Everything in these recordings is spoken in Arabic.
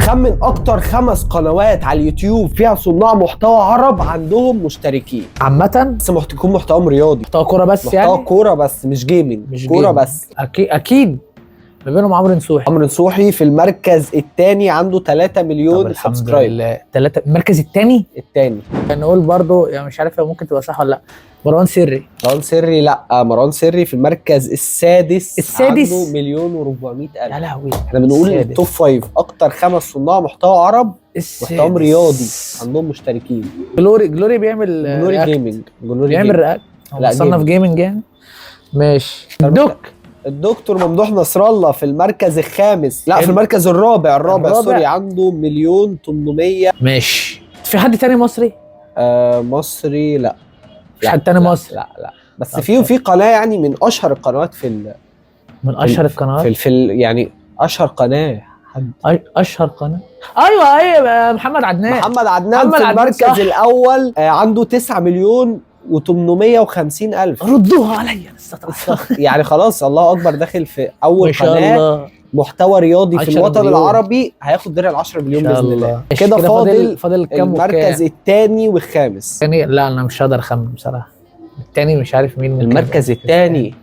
خمن اكتر 5 قنوات على اليوتيوب فيها صناع محتوى عرب عندهم مشتركين عامة بس يكون محتواهم رياضي، محتوى كورة بس محتوى يعني كوره بس مش جيمنج، مش كوره جيم. بس. اكيد ما بينهم عمرو نصوحي. عمرو نصوحي في المركز الثاني عنده 3 طب مليون الحمد سبسكرايب. لله. المركز الثاني الثاني نقول برضو يعني مش عارف ممكن تبقى صح ولا لا. مروان سري. مروان سري، لا مروان سري في المركز السادس عنده مليون و400 يا ألف. لهوي احنا بنقول التوب 5 اكتر 5 صناع محتوى عرب محتواهم رياضي عندهم مشتركين. جلوري بيعمل جلوري جيمنج، جلوري بيعمل رياكت. لا صنف جيمنج يعني. ماشي. الدكتور ممدوح نصر الله في المركز الخامس، لا في المركز الرابع سوري، عنده مليون 800. ماشي. في حد تاني مصري؟ مصري لا. مش حد تاني مصري؟ لا بس في قناه يعني من اشهر القنوات من اشهر القنوات يعني اشهر قناه اشهر قناه. ايوه محمد عدنان في المركز الاول عنده 9 مليون و850 ألف. ردوها عليا يعني خلاص الله اكبر، داخل في اول قناه الله. محتوى رياضي في الوطن مليون. العربي هياخد درع ال 10 مليون باذن الله. كده فاضل كام؟ المركز الثاني والخامس. لا انا مش هقدر اخمن بصراحه. الثاني مش عارف مين. المركز الثاني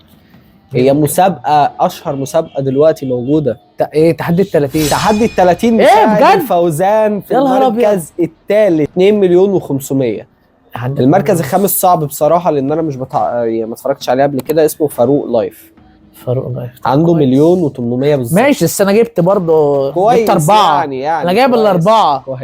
هي مسابقه، اشهر مسابقه دلوقتي موجوده. ايه تحدي ال 30؟ تحدي ال 30 ايه بجد؟ فوزان في المركز الثالث 2 مليون و500. المركز الخامس صعب بصراحه لان انا مش يعني ما اتفرجتش عليه قبل كده، اسمه فاروق لايف. عنده مليون و800 بالظبط. ماشي بس انا جبت برضه كويس. جبت 4 يعني انا جايب ال4.